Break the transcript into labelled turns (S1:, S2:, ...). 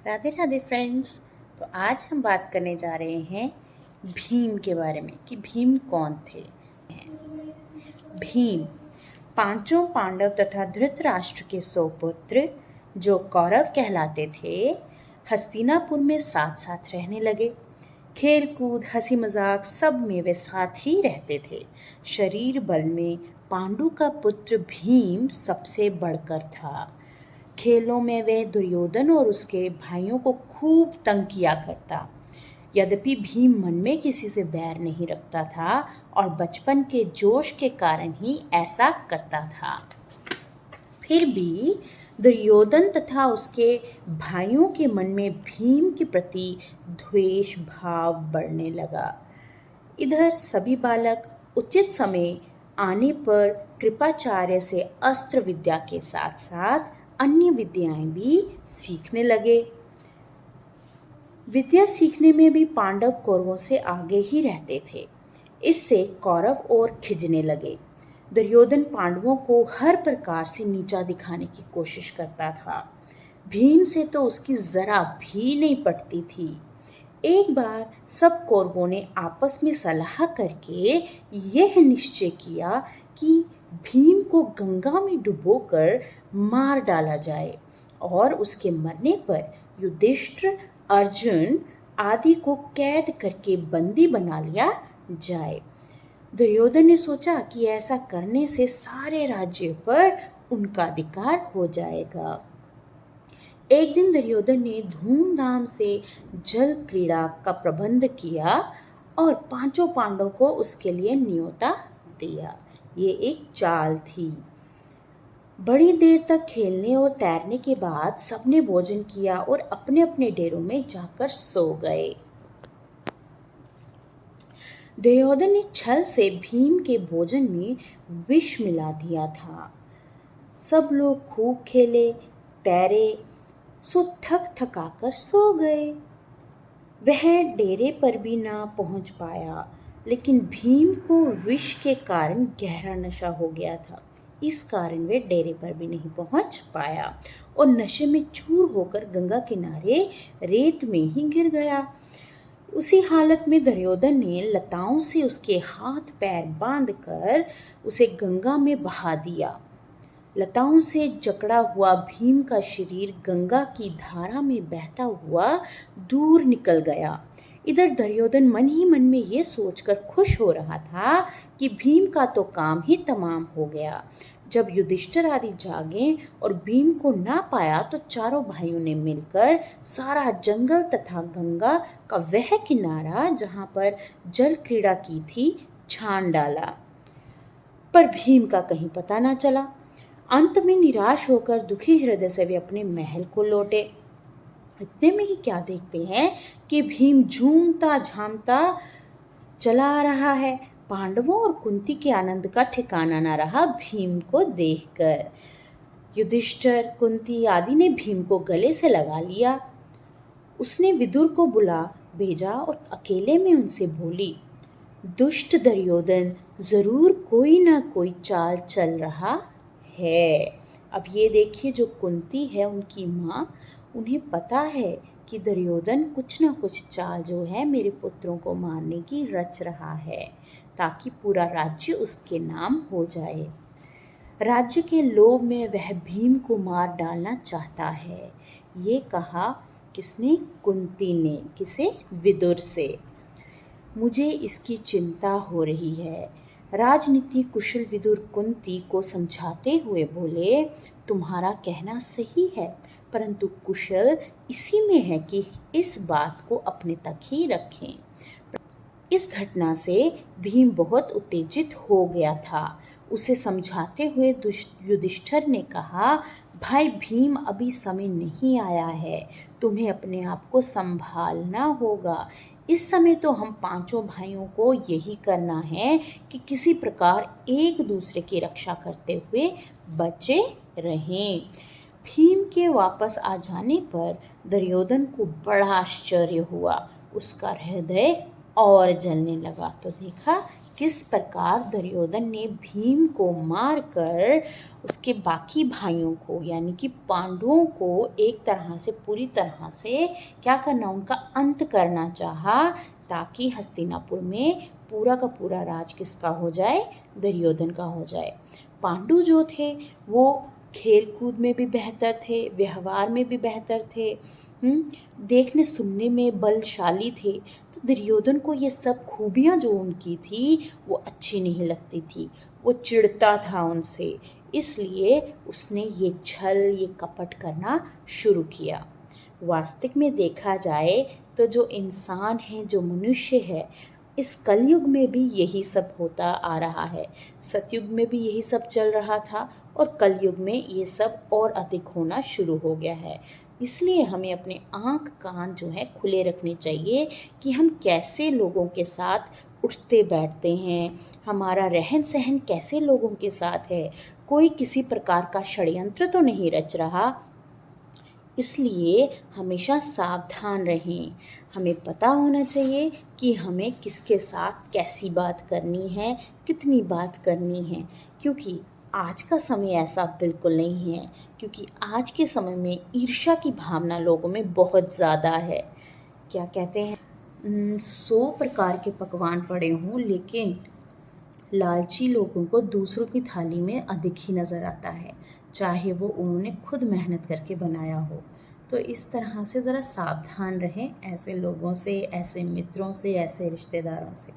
S1: Radhe Radhe friends. तो आज हम बात करने जा रहे हैं भीम के बारे में कि भीम कौन थे। भीम पांचों पांडव तथा धृतराष्ट्र के सौपुत्र जो कौरव कहलाते थे, हस्तिनापुर में साथ साथ रहने लगे। खेल कूद हंसी मजाक सब में वे साथ ही रहते थे। शरीर बल में पांडु का पुत्र भीम सबसे बढ़कर था। खेलों में वह दुर्योधन और उसके भाइयों को खूब तंग किया करता। यद्यपि भीम मन में किसी से बैर नहीं रखता था और बचपन के जोश के कारण ही ऐसा करता था, फिर भी दुर्योधन तथा उसके भाइयों के मन में भीम के प्रति द्वेष भाव बढ़ने लगा। इधर सभी बालक उचित समय आने पर कृपाचार्य से अस्त्र विद्या के साथ साथ अन्य विद्याएं भी सीखने लगे। विद्या सीखने में भी पांडव कौरवों से आगे ही रहते थे। इससे कौरव और खिजने लगे। दुर्योधन पांडवों को हर प्रकार से नीचा दिखाने की कोशिश करता था। भीम से तो उसकी जरा भी नहीं पटती थी। एक बार सब कौरवों ने आपस में सलाह करके यह निश्चय किया कि भीम को गंगा में डुबोकर मार डाला जाए और उसके मरने पर युधिष्ठिर, अर्जुन आदि को कैद करके बंदी बना लिया जाए। दुर्योधन ने सोचा कि ऐसा करने से सारे राज्य पर उनका अधिकार हो जाएगा। एक दिन दुर्योधन ने धूमधाम से जल क्रीड़ा का प्रबंध किया और पांचों पांडवों को उसके लिए न्योता दिया। ये एक चाल थी। बड़ी देर तक खेलने और तैरने के बाद सबने भोजन किया और अपने अपने डेरों में जाकर सो गए। दुर्योधन ने छल से भीम के भोजन में विष मिला दिया था। सब लोग खूब खेले तैरे, सो थक थकाकर सो गए। वह डेरे पर भी ना पहुंच पाया, लेकिन भीम को विष के कारण गहरा नशा हो गया था। इस कारण वे डेरे पर भी नहीं पहुंच पाया और नशे में चूर होकर गंगा किनारे रेत में ही गिर गया। उसी हालत में दुर्योधन ने लताओं से उसके हाथ पैर बांधकर उसे गंगा में बहा दिया। लताओं से जकड़ा हुआ भीम का शरीर गंगा की धारा में बहता हुआ दूर निकल गया। इधर दुर्योधन मन ही मन में ये सोचकर खुश हो रहा था कि भीम का तो काम ही तमाम हो गया। जब युधिष्ठिर आदि जागे और भीम को ना पाया तो चारों भाइयों ने मिलकर सारा जंगल तथा गंगा का वह किनारा जहां पर जल क्रीड़ा की थी छान डाला, पर भीम का कहीं पता ना चला। अंत में निराश होकर दुखी हृदय से वे अपने महल को लौटे। इतने में ही क्या देखते हैं कि भीम झूमता झामता चला आ रहा है। पांडवों और कुंती के आनंद का ठिकाना ना रहा भीम को देखकर। युधिष्ठिर, कुंती आदि ने भीम को गले से लगा लिया। उसने विदुर को बुला भेजा और अकेले में उनसे बोली, दुष्ट दुर्योधन जरूर कोई ना कोई चाल चल रहा है। अब ये देखिए, जो कुंती है उनकी माँ, उन्हें पता है कि दुर्योधन कुछ ना कुछ चाल जो है मेरे पुत्रों को मारने की रच रहा है, ताकि पूरा राज्य उसके नाम हो जाए। राज्य के लोभ में वह भीम को मार डालना चाहता है। ये कहा किसने? कुंती ने। किसे? विदुर से। मुझे इसकी चिंता हो रही है। राजनीति कुशल विदुर कुंती को समझाते हुए बोले, तुम्हारा कहना सही है, परंतु कुशल इसी में है कि इस बात को अपने तक ही रखें। इस घटना से भीम बहुत उत्तेजित हो गया था। उसे समझाते हुए युधिष्ठिर ने कहा, भाई भीम, अभी समय नहीं आया है, तुम्हें अपने आप को संभालना होगा। इस समय तो हम पांचों भाइयों को यही करना है कि किसी प्रकार एक दूसरे की रक्षा करते हुए बचे रहें। भीम के वापस आ जाने पर दुर्योधन को बड़ा आश्चर्य हुआ। उसका हृदय और जलने लगा। तो देखा किस प्रकार दुर्योधन ने भीम को मारकर उसके बाकी भाइयों को यानी कि पांडवों को एक तरह से पूरी तरह से क्या करना, उनका अंत करना चाहा, ताकि हस्तिनापुर में पूरा का पूरा राज किसका हो जाए, दुर्योधन का हो जाए। पांडु जो थे वो खेल कूद में भी बेहतर थे, व्यवहार में भी बेहतर थे, देखने सुनने में बलशाली थे। तो दुर्योधन को ये सब खूबियाँ जो उनकी थी वो अच्छी नहीं लगती थी, वो चिढ़ता था उनसे, इसलिए उसने ये छल ये कपट करना शुरू किया। वास्तविक में देखा जाए तो जो इंसान है, जो मनुष्य है, इस कलयुग में भी यही सब होता आ रहा है। सतयुग में भी यही सब चल रहा था और कलयुग में ये सब और अधिक होना शुरू हो गया है। इसलिए हमें अपने आँख कान जो है खुले रखने चाहिए कि हम कैसे लोगों के साथ उठते बैठते हैं, हमारा रहन सहन कैसे लोगों के साथ है, कोई किसी प्रकार का षड्यंत्र तो नहीं रच रहा। इसलिए हमेशा सावधान रहें। हमें पता होना चाहिए कि हमें किसके साथ कैसी बात करनी है, कितनी बात करनी है, क्योंकि आज का समय ऐसा बिल्कुल नहीं है, क्योंकि आज के समय में ईर्ष्या की भावना लोगों में बहुत ज़्यादा है। क्या कहते हैं, 100 प्रकार के पकवान पड़े हों, लेकिन लालची लोगों को दूसरों की थाली में अधिक ही नज़र आता है, चाहे वो उन्होंने खुद मेहनत करके बनाया हो। तो इस तरह से ज़रा सावधान रहें ऐसे लोगों से, ऐसे मित्रों से, ऐसे रिश्तेदारों से।